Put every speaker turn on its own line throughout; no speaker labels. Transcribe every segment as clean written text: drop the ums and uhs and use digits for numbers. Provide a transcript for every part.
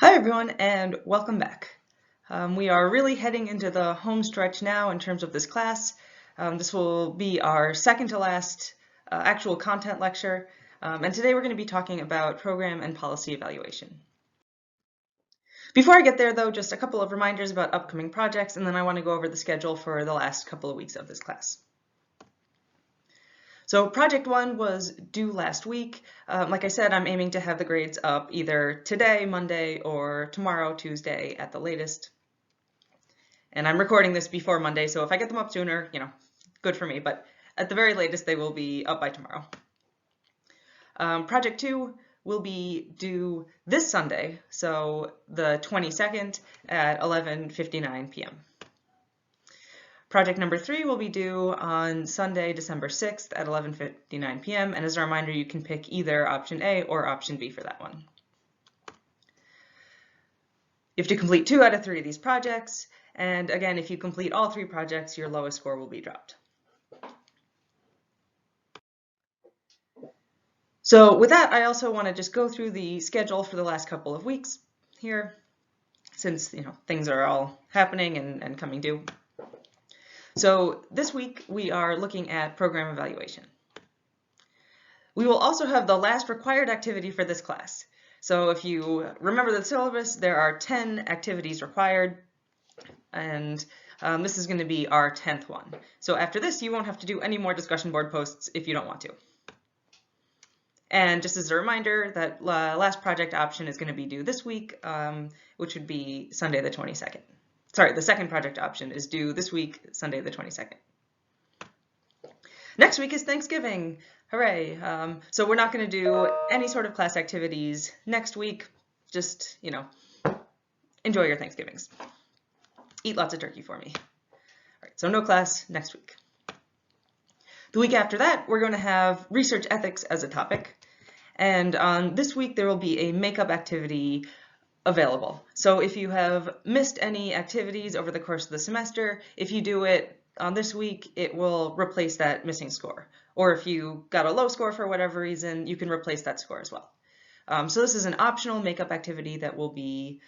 Hi everyone and welcome back. We are really heading into the home stretch now in terms of this class. This will be our second to last actual content lecture, and today we're going to be talking about program and policy evaluation. Before I get there though, just a couple of reminders about upcoming projects, and then I want to go over the schedule for the last couple of weeks of this class. So project one was due last week. Like I said, I'm aiming to have the grades up either today, Monday, or tomorrow, Tuesday at the latest. And I'm recording this before Monday, so if I get them up sooner, good for me, but at the very latest, they will be up by tomorrow. Project 2 will be due this Sunday, so the 22nd at 11:59 p.m. Project number 3 will be due on Sunday, December 6th at 11:59 p.m. And as a reminder, you can pick either option A or option B for that one. You have to complete 2 out of 3 of these projects. And again, if you complete all 3 projects, your lowest score will be dropped. So with that, I also want to just go through the schedule for the last couple of weeks here, since things are all happening and coming due. So this week we are looking at program evaluation. We will also have the last required activity for this class. So if you remember the syllabus, there are 10 activities required, and this is going to be our 10th one. So after this, you won't have to do any more discussion board posts if you don't want to. And just as a reminder, that last project option is going to be due this week, which would be Sunday the 22nd. Sorry, the second project option is due this week, Sunday the 22nd. Next week is Thanksgiving. Hooray. So we're not going to do any sort of class activities next week. Just, enjoy your Thanksgivings. Eat lots of turkey for me. All right, so no class next week. The week after that, we're going to have research ethics as a topic. And on this week, there will be a makeup activity available. So if you have missed any activities over the course of the semester, if you do it on this week, it will replace that missing score. Or if you got a low score for whatever reason, you can replace that score as well. So this is an optional makeup activity that will be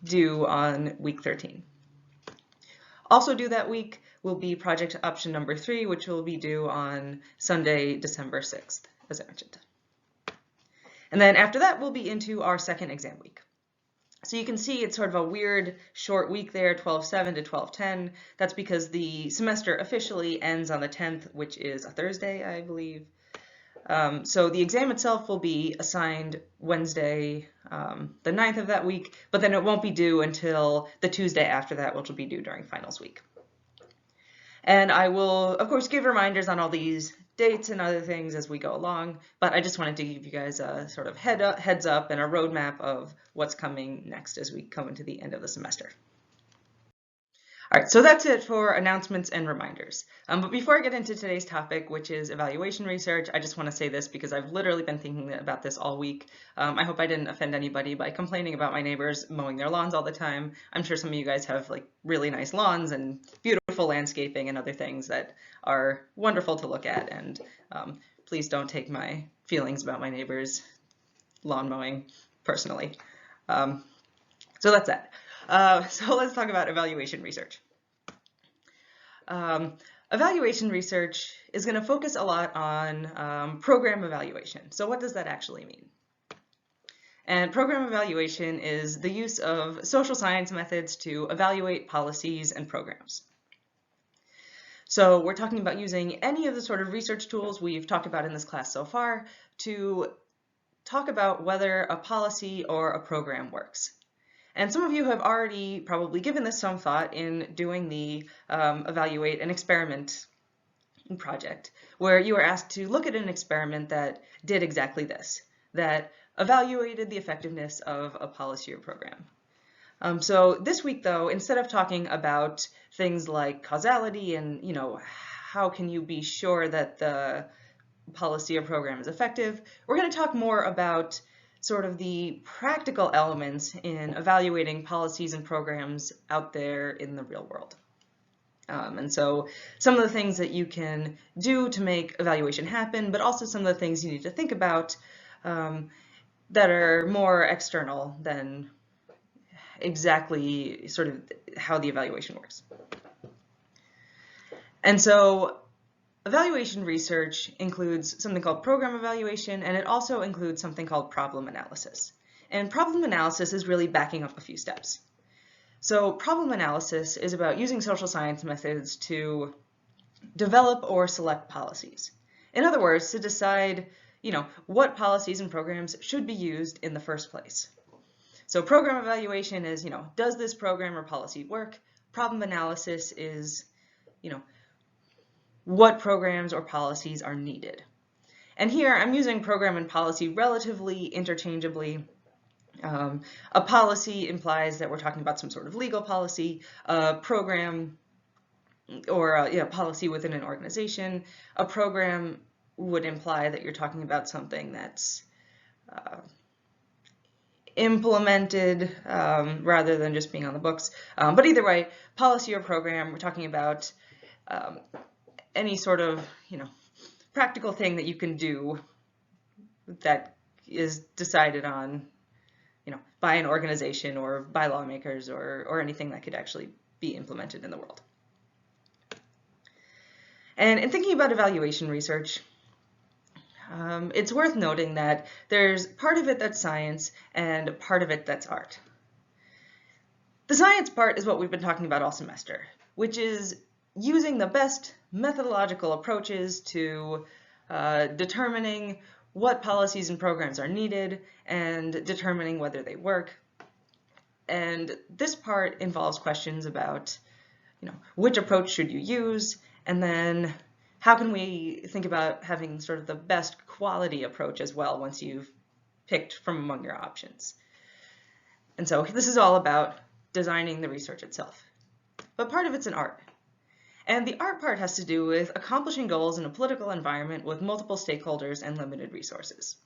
due on week 13. Also due that week will be project option number 3, which will be due on Sunday, December 6th, as I mentioned. And then after that, we'll be into our second exam week. So you can see it's sort of a weird short week there, 12/7 to 12/10. That's because the semester officially ends on the 10th, which is a Thursday, I believe. So the exam itself will be assigned Wednesday, the 9th of that week, but then it won't be due until the Tuesday after that, which will be due during finals week. And I will, of course, give reminders on all these dates and other things as we go along, but I just wanted to give you guys a sort of heads up and a roadmap of what's coming next as we come into the end of the semester. All right, so that's it for announcements and reminders. But before I get into today's topic, which is evaluation research, I just want to say this because I've literally been thinking about this all week. I hope I didn't offend anybody by complaining about my neighbors mowing their lawns all the time. I'm sure some of you guys have like really nice lawns and beautiful landscaping and other things that are wonderful to look at. And please don't take my feelings about my neighbors' lawn mowing personally. So that's that. So let's talk about evaluation research. Evaluation research is going to focus a lot on program evaluation. So what does that actually mean? And program evaluation is the use of social science methods to evaluate policies and programs. So we're talking about using any of the sort of research tools we've talked about in this class so far to talk about whether a policy or a program works. And some of you have already probably given this some thought in doing the evaluate an experiment project, where you were asked to look at an experiment that did exactly this, that evaluated the effectiveness of a policy or program. So this week, though, instead of talking about things like causality and, how can you be sure that the policy or program is effective, we're going to talk more about sort of the practical elements in evaluating policies and programs out there in the real world. And so some of the things that you can do to make evaluation happen, but also some of the things you need to think about that are more external than exactly sort of how the evaluation works. And so evaluation research includes something called program evaluation, and it also includes something called problem analysis. And problem analysis is really backing up a few steps. So problem analysis is about using social science methods to develop or select policies. In other words, to decide, what policies and programs should be used in the first place. So program evaluation is, does this program or policy work? Problem analysis is, what programs or policies are needed. And here I'm using program and policy relatively interchangeably. A policy implies that we're talking about some sort of legal policy. A program or a policy within an organization. A program would imply that you're talking about something that's implemented rather than just being on the books. But either way, policy or program, we're talking about any sort of, practical thing that you can do that is decided on, by an organization or by lawmakers or anything that could actually be implemented in the world. And in thinking about evaluation research, it's worth noting that there's part of it that's science and part of it that's art. The science part is what we've been talking about all semester, which is using the best methodological approaches to determining what policies and programs are needed and determining whether they work. And this part involves questions about, which approach should you use, and then how can we think about having sort of the best quality approach as well once you've picked from among your options. And so this is all about designing the research itself. But part of it's an art. And the art part has to do with accomplishing goals in a political environment with multiple stakeholders and limited resources.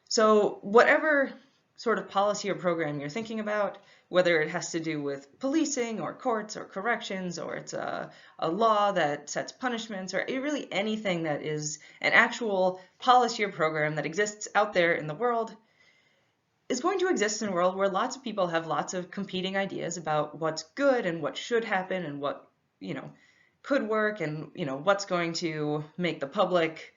So whatever sort of policy or program you're thinking about, whether it has to do with policing or courts or corrections, or it's a law that sets punishments, or really anything that is an actual policy or program that exists out there in the world, is going to exist in a world where lots of people have lots of competing ideas about what's good and what should happen and what, could work and, what's going to make the public,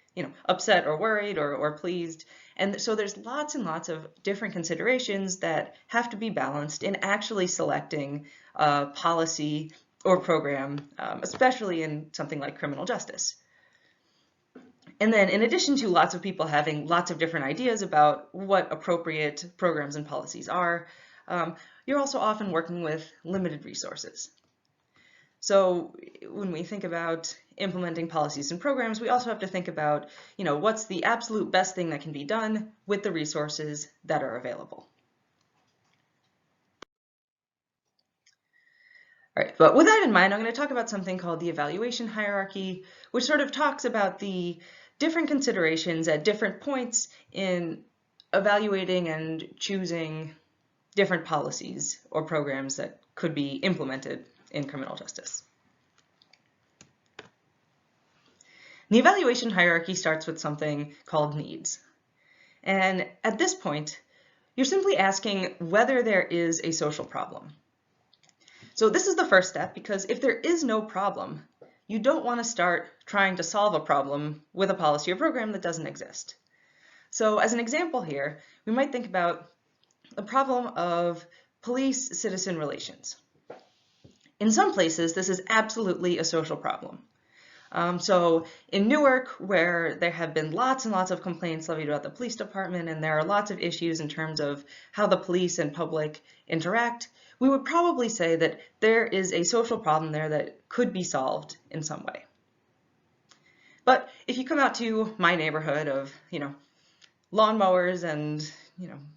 upset or worried or pleased. And so there's lots and lots of different considerations that have to be balanced in actually selecting a policy or program, especially in something like criminal justice. And then in addition to lots of people having lots of different ideas about what appropriate programs and policies are, you're also often working with limited resources. So when we think about implementing policies and programs, we also have to think about, what's the absolute best thing that can be done with the resources that are available. All right, but with that in mind, I'm going to talk about something called the evaluation hierarchy, which sort of talks about the different considerations at different points in evaluating and choosing different policies or programs that could be implemented in criminal justice. The evaluation hierarchy starts with something called needs. And at this point, you're simply asking whether there is a social problem. So this is the first step, because if there is no problem, you don't want to start trying to solve a problem with a policy or program that doesn't exist. So as an example here, we might think about the problem of police-citizen relations. In some places, this is absolutely a social problem. So in Newark, where there have been lots and lots of complaints levied about the police department, and there are lots of issues in terms of how the police and public interact, we would probably say that there is a social problem there that could be solved in some way. But if you come out to my neighborhood of, lawnmowers and,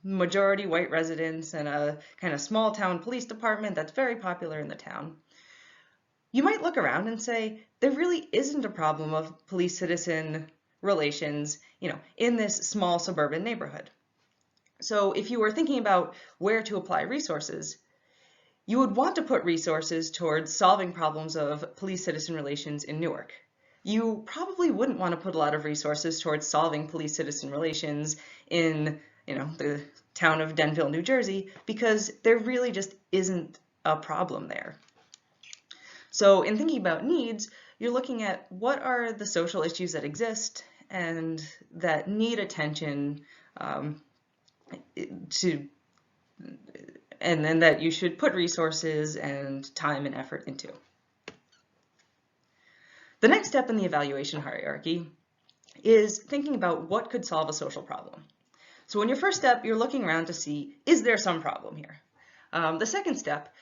majority white residents and a kind of small town police department that's very popular in the town, you might look around and say, there really isn't a problem of police-citizen relations, in this small suburban neighborhood. So if you were thinking about where to apply resources, you would want to put resources towards solving problems of police-citizen relations in Newark. you probably wouldn't want to put a lot of resources towards solving police-citizen relations in, the town of Denville, New Jersey, because there really just isn't a problem there. So in thinking about needs, you're looking at what are the social issues that exist and that need attention and then that you should put resources and time and effort into. The next step in the evaluation hierarchy is thinking about what could solve a social problem. So in your first step, you're looking around to see, is there some problem here? The second step,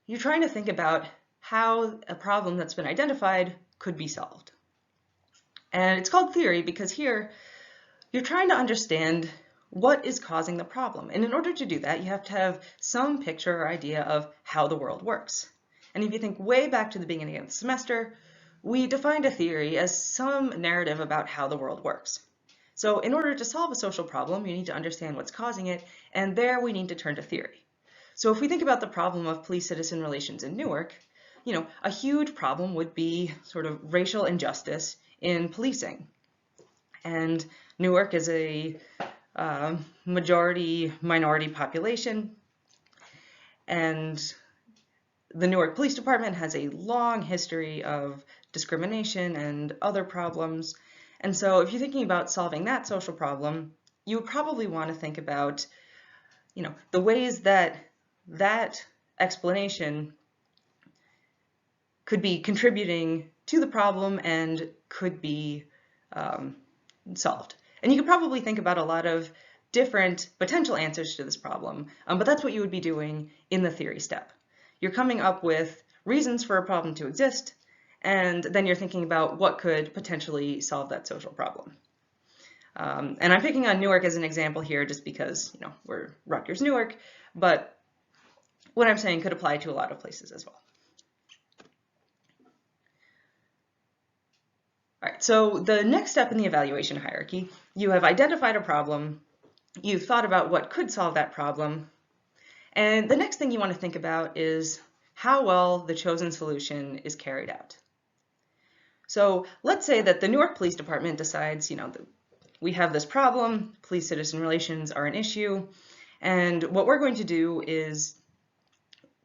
you're trying to think about how a problem that's been identified could be solved. And it's called theory because here you're trying to understand what is causing the problem. And in order to do that, you have to have some picture or idea of how the world works. And if you think way back to the beginning of the semester, we defined a theory as some narrative about how the world works. So in order to solve a social problem, you need to understand what's causing it, and there we need to turn to theory. So if we think about the problem of police-citizen relations in Newark, a huge problem would be sort of racial injustice in policing. And Newark is a majority-minority population, and the Newark Police Department has a long history of discrimination and other problems. And so if you're thinking about solving that social problem, you would probably want to think about, the ways that that explanation could be contributing to the problem and could be solved. And you could probably think about a lot of different potential answers to this problem, but that's what you would be doing in the theory step. You're coming up with reasons for a problem to exist, and then you're thinking about what could potentially solve that social problem. And I'm picking on Newark as an example here just because, we're Rutgers Newark, but what I'm saying could apply to a lot of places as well. All right, so the next step in the evaluation hierarchy, you have identified a problem, you've thought about what could solve that problem, and the next thing you want to think about is how well the chosen solution is carried out. So let's say that the Newark Police Department decides, we have this problem, police-citizen relations are an issue, and what we're going to do is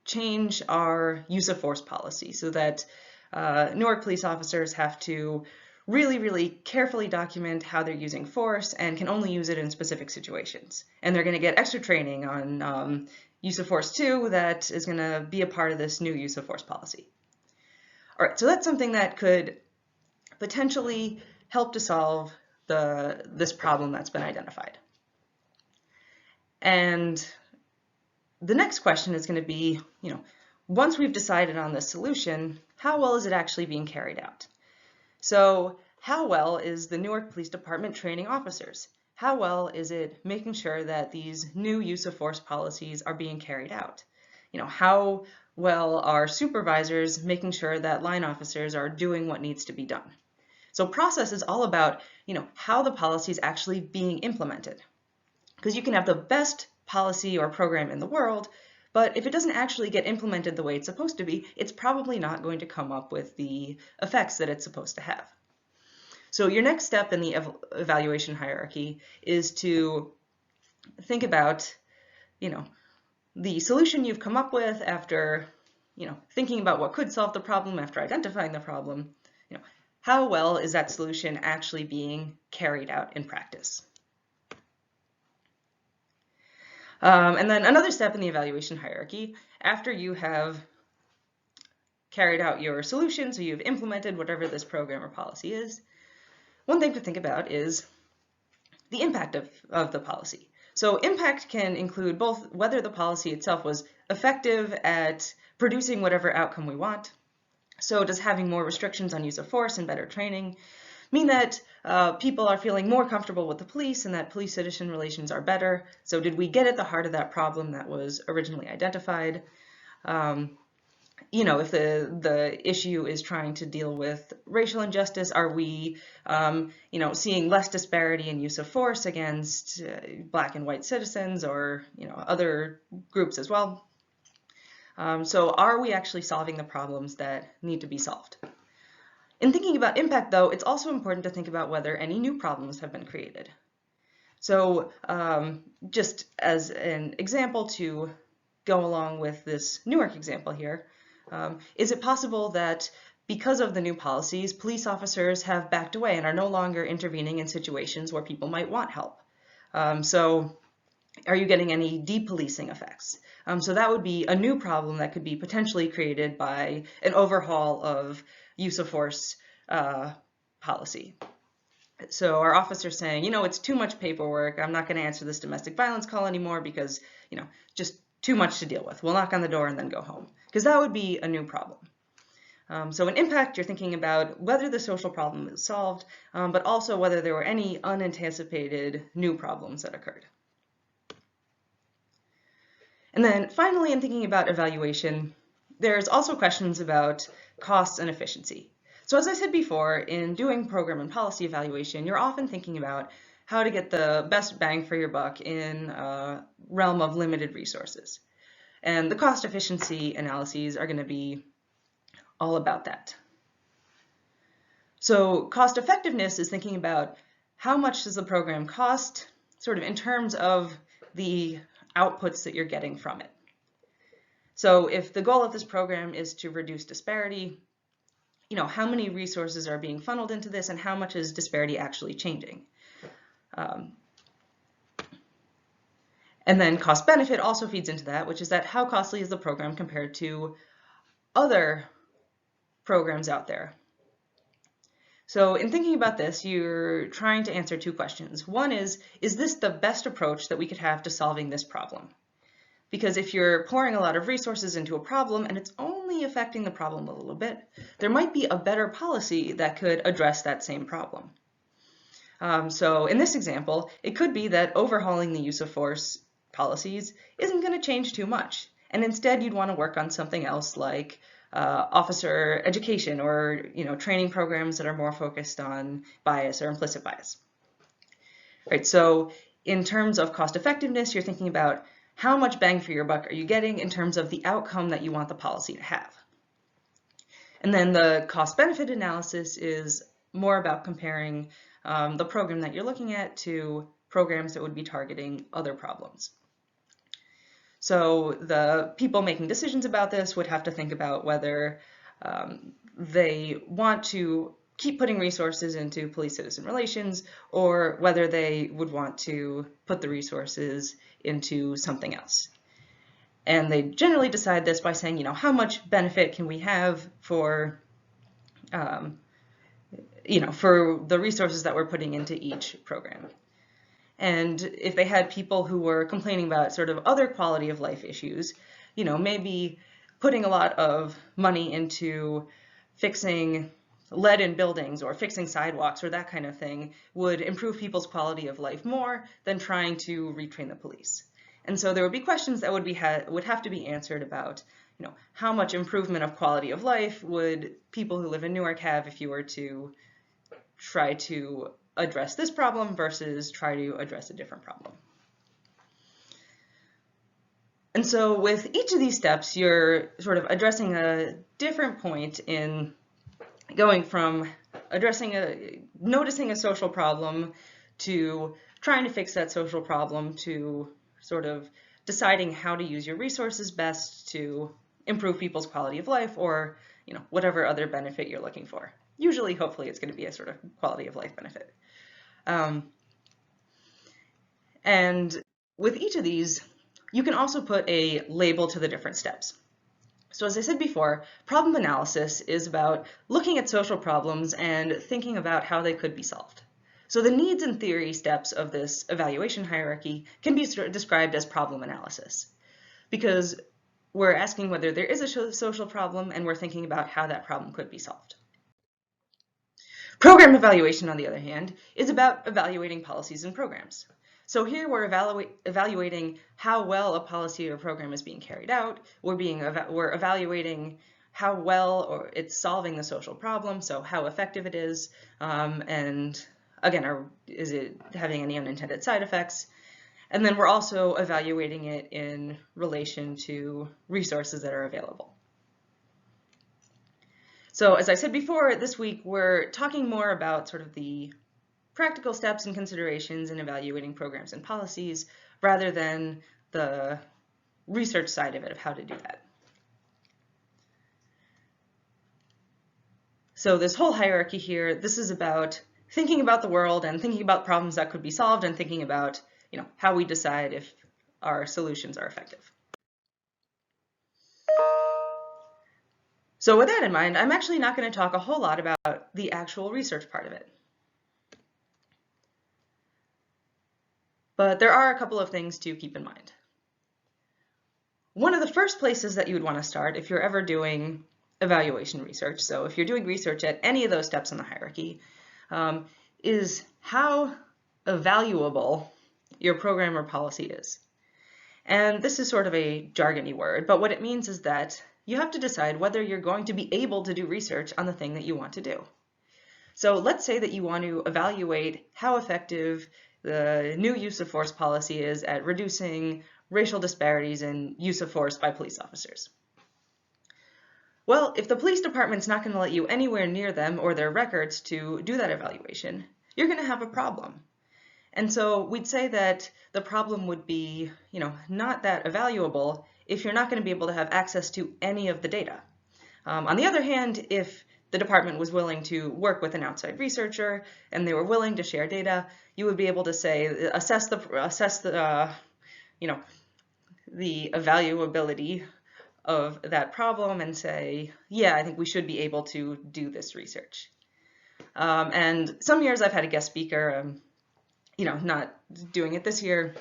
change our use of force policy so that Newark police officers have to really, really carefully document how they're using force and can only use it in specific situations. And they're going to get extra training on use of force too that is going to be a part of this new use of force policy. All right, so that's something that could potentially help to solve this problem that's been identified. And the next question is going to be, once we've decided on this solution, how well is it actually being carried out? So how well is the Newark Police Department training officers? How well is it making sure that these new use of force policies are being carried out? How well are supervisors making sure that line officers are doing what needs to be done? So process is all about, how the policy is actually being implemented. Because you can have the best policy or program in the world, but if it doesn't actually get implemented the way it's supposed to be, it's probably not going to come up with the effects that it's supposed to have. So your next step in the evaluation hierarchy is to think about, the solution you've come up with after, thinking about what could solve the problem, after identifying the problem, how well is that solution actually being carried out in practice? And then another step in the evaluation hierarchy, after you have carried out your solution, so you've implemented whatever this program or policy is, one thing to think about is the impact of the policy. So impact can include both whether the policy itself was effective at producing whatever outcome we want. So does having more restrictions on use of force and better training mean that people are feeling more comfortable with the police and that police-citizen relations are better? So did we get at the heart of that problem that was originally identified? If the issue is trying to deal with racial injustice, are we, seeing less disparity in use of force against Black and white citizens or, other groups as well? So are we actually solving the problems that need to be solved? In thinking about impact, though, it's also important to think about whether any new problems have been created. So just as an example to go along with this Newark example here, is it possible that because of the new policies, police officers have backed away and are no longer intervening in situations where people might want help? So are you getting any depolicing effects? So that would be a new problem that could be potentially created by an overhaul of use of force policy. So our officer's saying, it's too much paperwork. I'm not going to answer this domestic violence call anymore because, just too much to deal with. We'll knock on the door and then go home, because that would be a new problem. So in impact, you're thinking about whether the social problem is solved, but also whether there were any unanticipated new problems that occurred. And then finally, in thinking about evaluation, there's also questions about costs and efficiency. So as I said before, in doing program and policy evaluation, you're often thinking about how to get the best bang for your buck in a realm of limited resources. And the cost efficiency analyses are going to be all about that. So cost effectiveness is thinking about how much does the program cost, sort of in terms of the outputs that you're getting from it. So if the goal of this program is to reduce disparity, how many resources are being funneled into this and how much is disparity actually changing? And then cost benefit also feeds into that, which is that how costly is the program compared to other programs out there? So in thinking about this, you're trying to answer two questions. One is this the best approach that we could have to solving this problem? Because if you're pouring a lot of resources into a problem and it's only affecting the problem a little bit, there might be a better policy that could address that same problem. So in this example, it could be that overhauling the use of force policies isn't going to change too much. And instead, you'd want to work on something else like officer education or training programs that are more focused on bias or implicit bias. Right, so in terms of cost effectiveness, you're thinking about how much bang for your buck are you getting in terms of the outcome that you want the policy to have. And then the cost benefit analysis is more about comparing the program that you're looking at to programs that would be targeting other problems. So the people making decisions about this would have to think about whether they want to keep putting resources into police-citizen relations or whether they would want to put the resources into something else. And they generally decide this by saying, how much benefit can we have for, for the resources that we're putting into each program. And if they had people who were complaining about sort of other quality of life issues, maybe putting a lot of money into fixing lead in buildings or fixing sidewalks or that kind of thing would improve people's quality of life more than trying to retrain the police. And so there would be questions that would have to be answered about, how much improvement of quality of life would people who live in Newark have if you were to try to address this problem versus try to address a different problem. And so with each of these steps, you're sort of addressing a different point in going from noticing a social problem to trying to fix that social problem to sort of deciding how to use your resources best to improve people's quality of life or whatever other benefit you're looking for. Usually, hopefully, it's going to be a sort of quality of life benefit. And with each of these, you can also put a label to the different steps. So as I said before, problem analysis is about looking at social problems and thinking about how they could be solved. So the needs and theory steps of this evaluation hierarchy can be described as problem analysis, because we're asking whether there is a social problem and we're thinking about how that problem could be solved. Program evaluation, on the other hand, is about evaluating policies and programs. So here we're evaluating how well a policy or program is being carried out. We're evaluating how well it's solving the social problem, so how effective it is, and again, is it having any unintended side effects? And then we're also evaluating it in relation to resources that are available. So as I said before, this week we're talking more about sort of the practical steps and considerations in evaluating programs and policies rather than the research side of it, of how to do that. So this whole hierarchy here, this is about thinking about the world and thinking about problems that could be solved and thinking about, how we decide if our solutions are effective. So with that in mind, I'm actually not going to talk a whole lot about the actual research part of it. But there are a couple of things to keep in mind. One of the first places that you would want to start if you're ever doing evaluation research, so if you're doing research at any of those steps in the hierarchy, is how evaluable your program or policy is. And this is sort of a jargony word, but what it means is that you have to decide whether you're going to be able to do research on the thing that you want to do. So let's say that you want to evaluate how effective the new use of force policy is at reducing racial disparities in use of force by police officers. Well, if the police department's not going to let you anywhere near them or their records to do that evaluation, you're going to have a problem. And so we'd say that the problem would be, not that evaluable if you're not going to be able to have access to any of the data. On the other hand, if the department was willing to work with an outside researcher and they were willing to share data, you would be able to say, assess the evaluability of that problem and say, yeah, I think we should be able to do this research. And some years I've had a guest speaker, not doing it this year,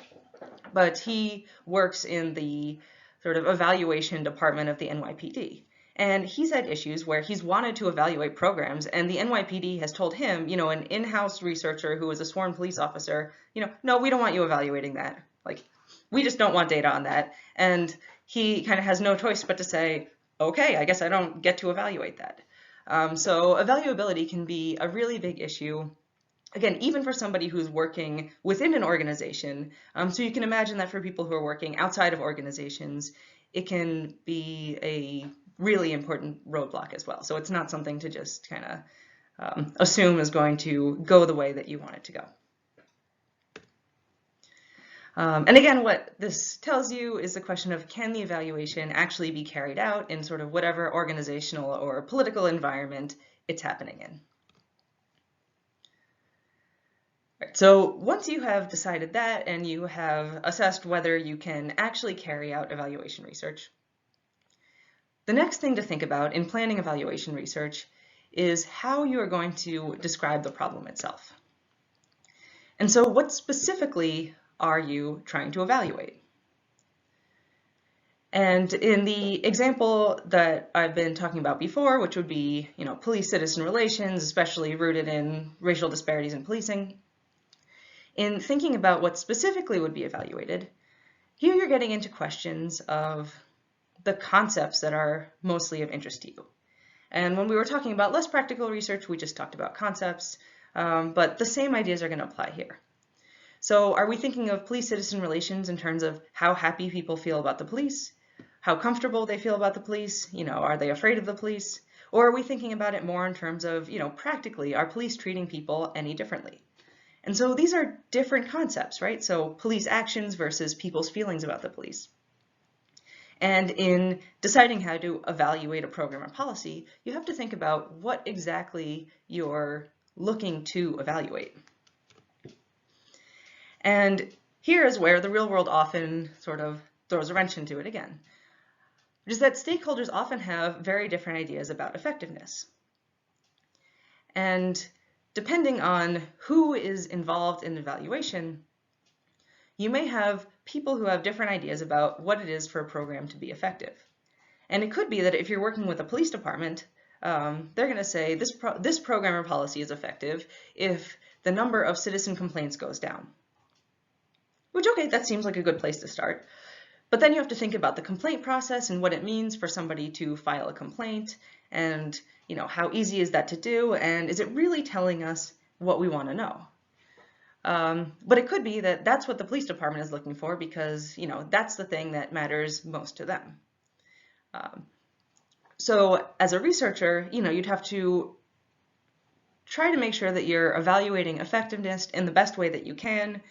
but he works in the sort of evaluation department of the NYPD. And he's had issues where he's wanted to evaluate programs and the NYPD has told him, an in-house researcher who is a sworn police officer, no, we don't want you evaluating that. Like, we just don't want data on that. And he kind of has no choice but to say, okay, I guess I don't get to evaluate that. So evaluability can be a really big issue, again, even for somebody who's working within an organization. So you can imagine that for people who are working outside of organizations, it can be a really important roadblock as well. So it's not something to just kind of assume is going to go the way that you want it to go. And again, what this tells you is the question of, can the evaluation actually be carried out in sort of whatever organizational or political environment it's happening in? Right, so once you have decided that and you have assessed whether you can actually carry out evaluation research, the next thing to think about in planning evaluation research is how you are going to describe the problem itself. And so what specifically are you trying to evaluate? And in the example that I've been talking about before, which would be, police-citizen relations, especially rooted in racial disparities in policing, in thinking about what specifically would be evaluated, here you're getting into questions of the concepts that are mostly of interest to you. And when we were talking about less practical research, we just talked about concepts, but the same ideas are going to apply here. So are we thinking of police-citizen relations in terms of how happy people feel about the police, how comfortable they feel about the police, are they afraid of the police? Or are we thinking about it more in terms of, practically, are police treating people any differently? And so these are different concepts, right? So police actions versus people's feelings about the police. And in deciding how to evaluate a program or policy, you have to think about what exactly you're looking to evaluate. And here is where the real world often sort of throws a wrench into it again, which is that stakeholders often have very different ideas about effectiveness. And depending on who is involved in the evaluation, you may have people who have different ideas about what it is for a program to be effective. And it could be that if you're working with a police department, they're going to say this program or policy is effective if the number of citizen complaints goes down. Which, okay, that seems like a good place to start. But then you have to think about the complaint process and what it means for somebody to file a complaint, and how easy is that to do, and is it really telling us what we want to know? But it could be that that's what the police department is looking for because that's the thing that matters most to them. So as a researcher, you'd have to try to make sure that you're evaluating effectiveness in the best way that you can,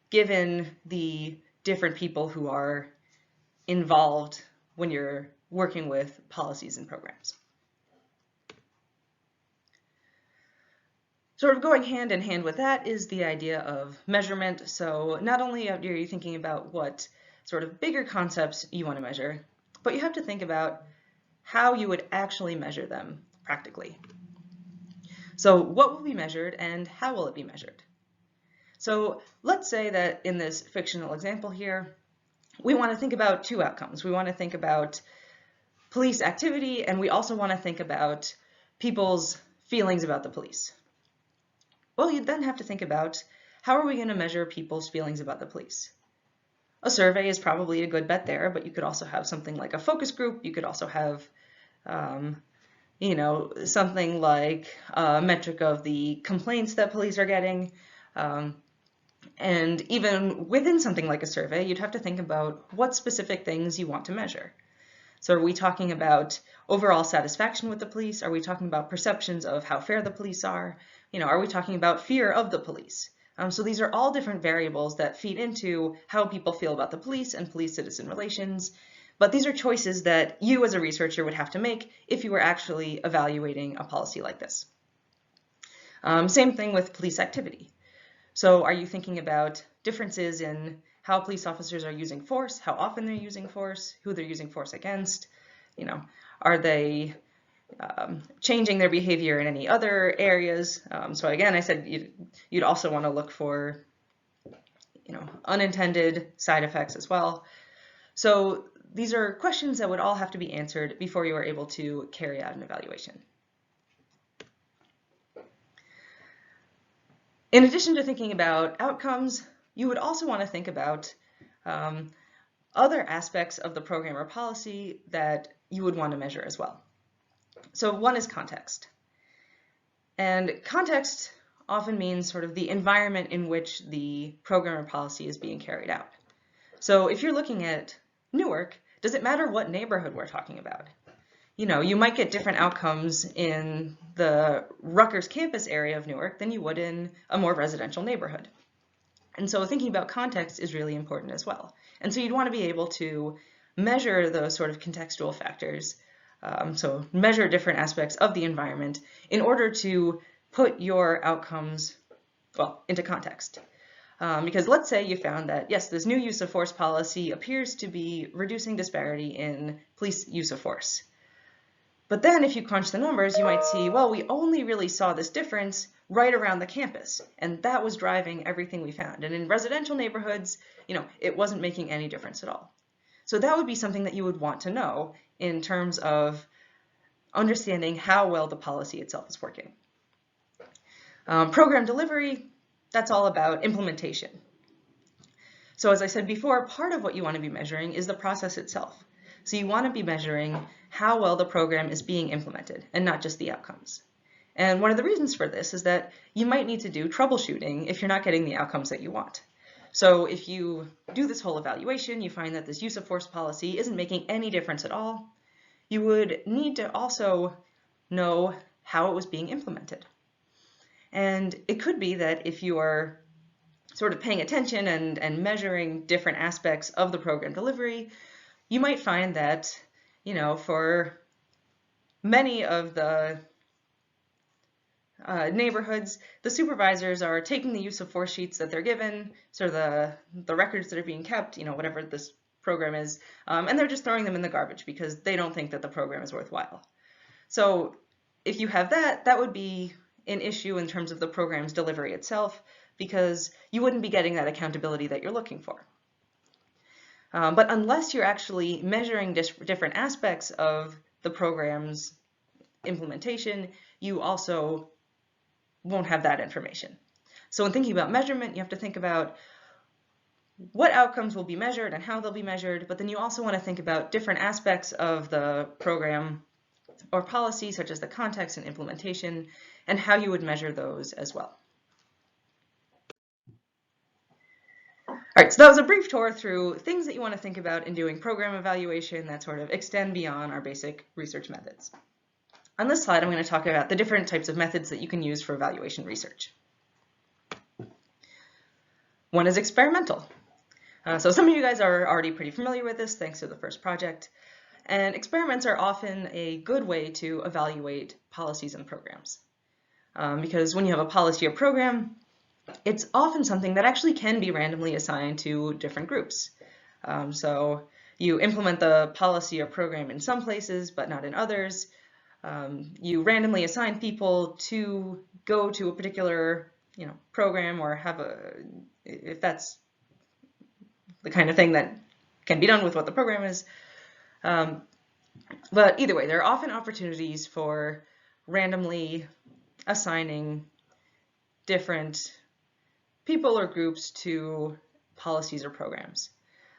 given the different people who are involved when you're working with policies and programs. Sort of going hand in hand with that is the idea of measurement. So not only are you thinking about what sort of bigger concepts you want to measure, but you have to think about how you would actually measure them practically. So what will be measured and how will it be measured? So let's say that in this fictional example here, we want to think about two outcomes. We want to think about police activity, and we also want to think about people's feelings about the police. Well, you'd then have to think about how are we going to measure people's feelings about the police? A survey is probably a good bet there, but you could also have something like a focus group. You could also have something like a metric of the complaints that police are getting. And even within something like a survey, you'd have to think about what specific things you want to measure. So are we talking about overall satisfaction with the police? Are we talking about perceptions of how fair the police are? Are we talking about fear of the police? So these are all different variables that feed into how people feel about the police and police-citizen relations. But these are choices that you as a researcher would have to make if you were actually evaluating a policy like this. Same thing with police activity. So are you thinking about differences in how police officers are using force, how often they're using force, who they're using force against? Are they changing their behavior in any other areas? So again, I said you'd also want to look for unintended side effects as well. So these are questions that would all have to be answered before you are able to carry out an evaluation. In addition to thinking about outcomes, you would also want to think about other aspects of the program or policy that you would want to measure as well. So one is context. And context often means sort of the environment in which the program or policy is being carried out. So if you're looking at Newark, does it matter what neighborhood we're talking about? You might get different outcomes in the Rutgers campus area of Newark than you would in a more residential neighborhood. And so thinking about context is really important as well. And so you'd want to be able to measure those sort of contextual factors, so measure different aspects of the environment in order to put your outcomes, into context. Because let's say you found that, yes, this new use of force policy appears to be reducing disparity in police use of force. But then if you crunch the numbers, you might see, well, we only really saw this difference right around the campus, and that was driving everything we found. And in residential neighborhoods, it wasn't making any difference at all. So that would be something that you would want to know in terms of understanding how well the policy itself is working. Program delivery, that's all about implementation. So as I said before, part of what you want to be measuring is the process itself. So you want to be measuring how well the program is being implemented and not just the outcomes. And one of the reasons for this is that you might need to do troubleshooting if you're not getting the outcomes that you want. So if you do this whole evaluation, you find that this use of force policy isn't making any difference at all, you would need to also know how it was being implemented. And it could be that if you are sort of paying attention and measuring different aspects of the program delivery, you might find that, for many of the neighborhoods, the supervisors are taking the use of force sheets that they're given, sort of the records that are being kept, whatever this program is, and they're just throwing them in the garbage because they don't think that the program is worthwhile. So if you have that, that would be an issue in terms of the program's delivery itself, because you wouldn't be getting that accountability that you're looking for. But unless you're actually measuring different aspects of the program's implementation, you also won't have that information. So when thinking about measurement, you have to think about what outcomes will be measured and how they'll be measured, but then you also want to think about different aspects of the program or policy, such as the context and implementation, and how you would measure those as well. All right, so that was a brief tour through things that you want to think about in doing program evaluation that sort of extend beyond our basic research methods. On this slide, I'm going to talk about the different types of methods that you can use for evaluation research. One is experimental. So some of you guys are already pretty familiar with this thanks to the first project. And experiments are often a good way to evaluate policies and programs. Because when you have a policy or program, it's often something that actually can be randomly assigned to different groups. So you implement the policy or program in some places, but not in others. You randomly assign people to go to a particular, program, or have if that's the kind of thing that can be done with what the program is. But either way, there are often opportunities for randomly assigning different people or groups to policies or programs.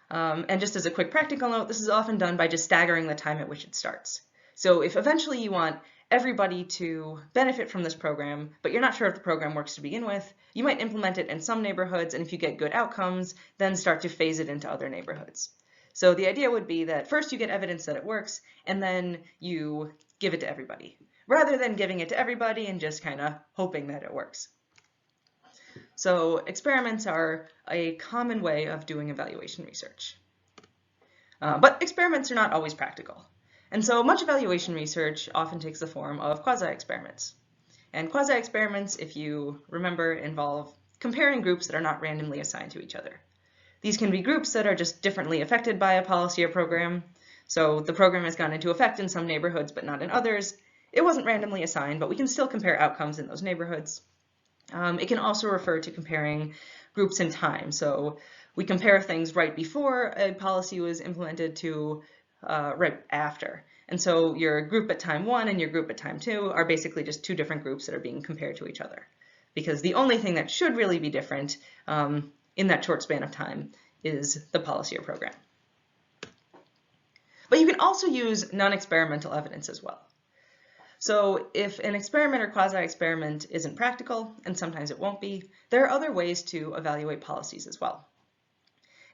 And just as a quick practical note, this is often done by just staggering the time at which it starts. So if eventually you want everybody to benefit from this program, but you're not sure if the program works to begin with, you might implement it in some neighborhoods, and if you get good outcomes, then start to phase it into other neighborhoods. So the idea would be that first you get evidence that it works, and then you give it to everybody, rather than giving it to everybody and just kind of hoping that it works. So experiments are a common way of doing evaluation research. But experiments are not always practical. And so much evaluation research often takes the form of quasi-experiments. And quasi-experiments, if you remember, involve comparing groups that are not randomly assigned to each other. These can be groups that are just differently affected by a policy or program. So the program has gone into effect in some neighborhoods, but not in others. It wasn't randomly assigned, but we can still compare outcomes in those neighborhoods. It can also refer to comparing groups in time. So we compare things right before a policy was implemented to right after. And so your group at time 1 and your group at time 2 are basically just two different groups that are being compared to each other. Because the only thing that should really be different in that short span of time is the policy or program. But you can also use non-experimental evidence as well. So if an experiment or quasi-experiment isn't practical, and sometimes it won't be, there are other ways to evaluate policies as well.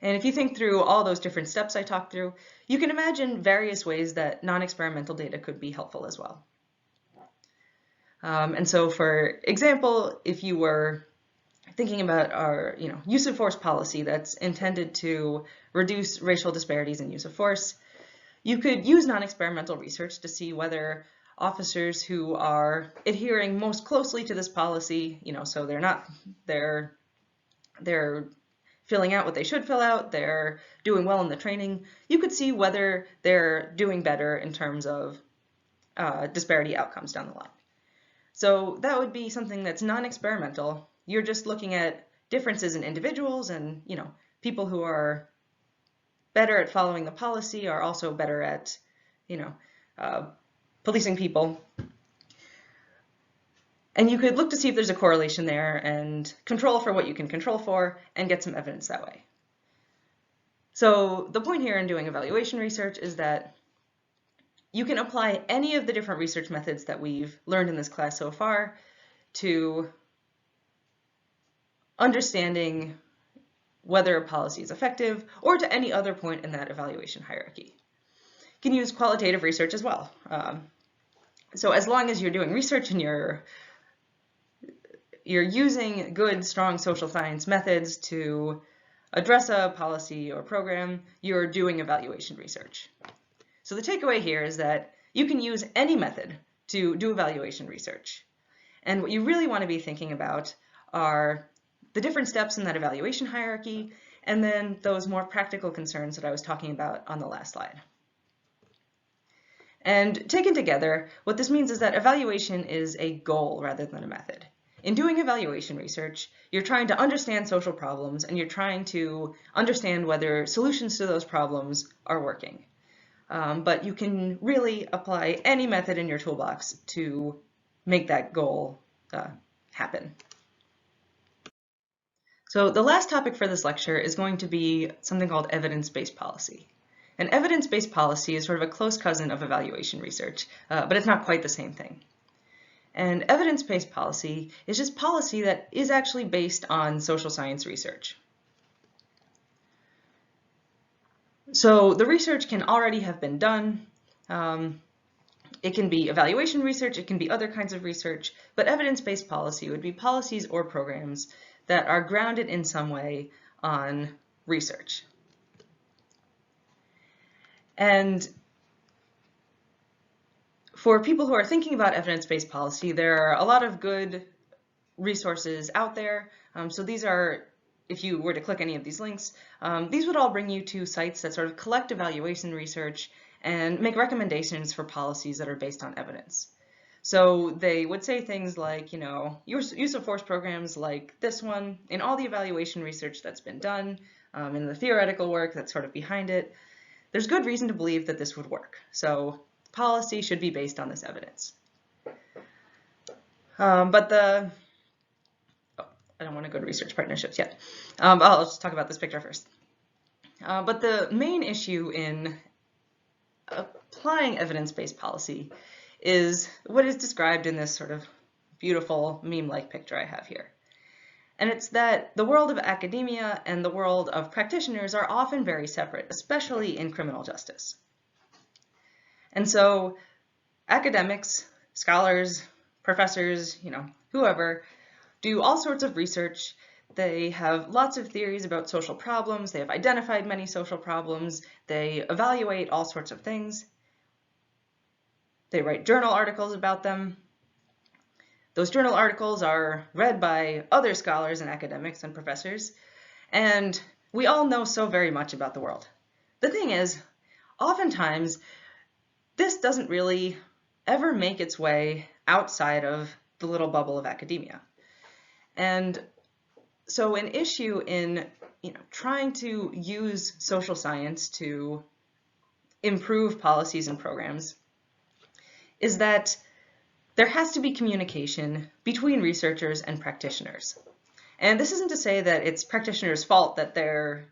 And if you think through all those different steps I talked through, you can imagine various ways that non-experimental data could be helpful as well. And so for example, if you were thinking about our use of force policy that's intended to reduce racial disparities in use of force, you could use non-experimental research to see whether officers who are adhering most closely to this policy, so they're filling out what they should fill out, they're doing well in the training, you could see whether they're doing better in terms of disparity outcomes down the line. So that would be something that's non-experimental. You're just looking at differences in individuals, and people who are better at following the policy are also better at policing people. And you could look to see if there's a correlation there and control for what you can control for and get some evidence that way. So the point here in doing evaluation research is that you can apply any of the different research methods that we've learned in this class so far to understanding whether a policy is effective, or to any other point in that evaluation hierarchy. You can use qualitative research as well. So as long as you're doing research and you're using good, strong social science methods to address a policy or program, you're doing evaluation research. So the takeaway here is that you can use any method to do evaluation research. And what you really want to be thinking about are the different steps in that evaluation hierarchy, and then those more practical concerns that I was talking about on the last slide. And taken together, what this means is that evaluation is a goal rather than a method. In doing evaluation research, you're trying to understand social problems, and you're trying to understand whether solutions to those problems are working. But you can really apply any method in your toolbox to make that goal happen. So the last topic for this lecture is going to be something called evidence-based policy. And evidence-based policy is sort of a close cousin of evaluation research, but it's not quite the same thing. And evidence-based policy is just policy that is actually based on social science research. So the research can already have been done. It can be evaluation research, it can be other kinds of research, but evidence-based policy would be policies or programs that are grounded in some way on research. And for people who are thinking about evidence-based policy, there are a lot of good resources out there. So these are, if you were to click any of these links, these would all bring you to sites that sort of collect evaluation research and make recommendations for policies that are based on evidence. So they would say things like, use of force programs like this one, in all the evaluation research that's been done, in the theoretical work that's sort of behind it, there's good reason to believe that this would work. So policy should be based on this evidence. I don't want to go to research partnerships yet. I'll just talk about this picture first. But the main issue in applying evidence-based policy is what is described in this sort of beautiful meme-like picture I have here. And it's that the world of academia and the world of practitioners are often very separate, especially in criminal justice. And so academics, scholars, professors, whoever, do all sorts of research. They have lots of theories about social problems. They have identified many social problems. They evaluate all sorts of things. They write journal articles about them. Those journal articles are read by other scholars and academics and professors, and we all know so very much about the world. The thing is, oftentimes, this doesn't really ever make its way outside of the little bubble of academia. And so an issue in trying to use social science to improve policies and programs is that there has to be communication between researchers and practitioners. And this isn't to say that it's practitioners' fault that they're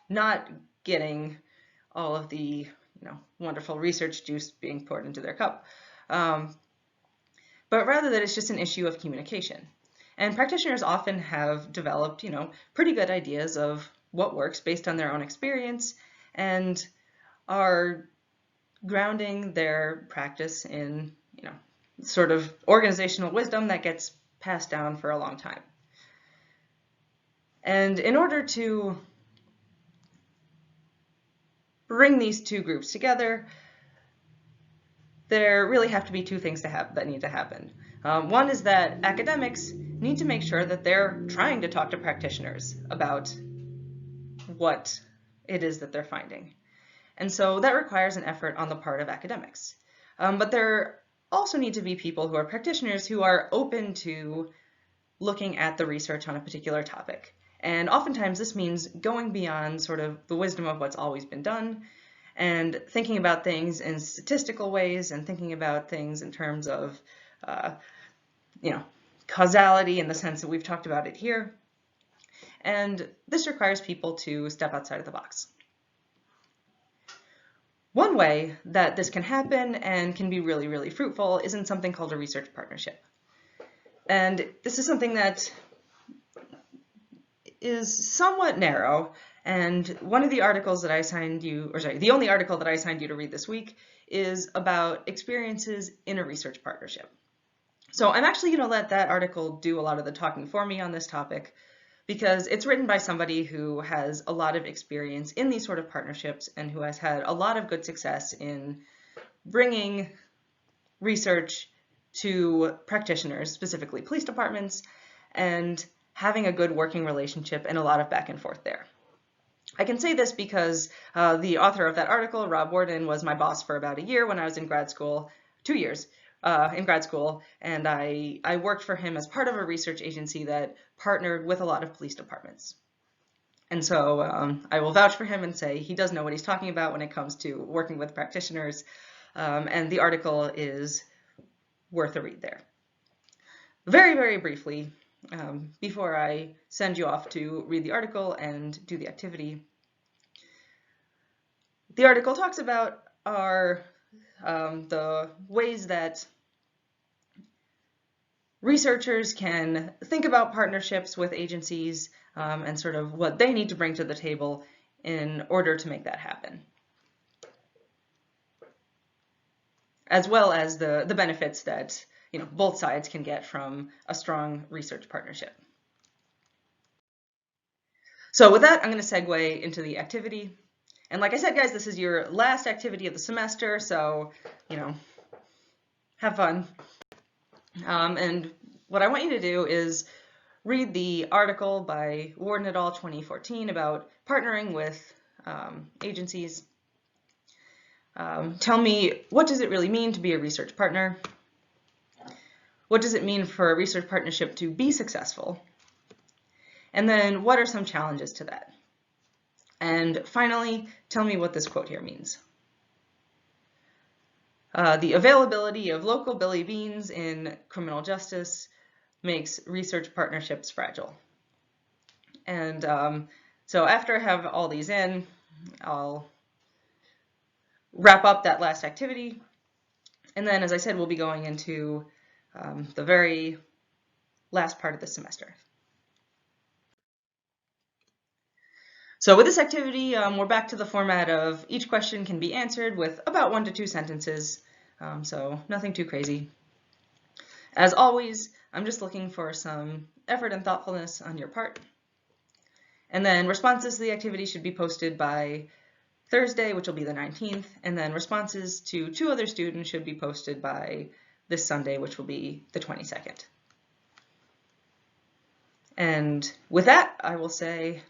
not getting all of the wonderful research juice being poured into their cup, but rather that it's just an issue of communication. And practitioners often have developed pretty good ideas of what works based on their own experience and are grounding their practice in sort of organizational wisdom that gets passed down for a long time. And in order to bring these two groups together, there really have to be two things that need to happen. One is that academics need to make sure that they're trying to talk to practitioners about what it is that they're finding. And so that requires an effort on the part of academics. But there also need to be people who are practitioners who are open to looking at the research on a particular topic. And oftentimes this means going beyond sort of the wisdom of what's always been done and thinking about things in statistical ways and thinking about things in terms of causality in the sense that we've talked about it here. And this requires people to step outside of the box. One way that this can happen and can be really, really fruitful is in something called a research partnership. And this is something that is somewhat narrow. And one of the articles that I assigned you, the only article that I assigned you to read this week is about experiences in a research partnership. So I'm actually going to let that article do a lot of the talking for me on this topic, because it's written by somebody who has a lot of experience in these sort of partnerships and who has had a lot of good success in bringing research to practitioners, specifically police departments, and having a good working relationship and a lot of back and forth there. I can say this because the author of that article, Rob Warden, was my boss for about a year when I was in grad school, 2 years. In grad school, and I worked for him as part of a research agency that partnered with a lot of police departments. And so I will vouch for him and say he does know what he's talking about when it comes to working with practitioners, and the article is worth a read there. Very, very briefly, before I send you off to read the article and do the activity, the article talks about the ways that researchers can think about partnerships with agencies and sort of what they need to bring to the table in order to make that happen, as well as the benefits that both sides can get from a strong research partnership. So with that, I'm going to segue into the activity. And like I said, guys, this is your last activity of the semester, so, have fun. And what I want you to do is read the article by Warden et al. 2014 about partnering with agencies. Tell me, what does it really mean to be a research partner? What does it mean for a research partnership to be successful? And then what are some challenges to that? And finally, tell me what this quote here means. The availability of local Billy Beans in criminal justice makes research partnerships fragile. And so after I have all these in, I'll wrap up that last activity. And then, as I said, we'll be going into the very last part of the semester. So with this activity, we're back to the format of each question can be answered with about 1 to 2 sentences, so nothing too crazy. As always, I'm just looking for some effort and thoughtfulness on your part. And then responses to the activity should be posted by Thursday, which will be the 19th, and then responses to 2 other students should be posted by this Sunday, which will be the 22nd. And with that, I will say,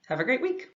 have a great week.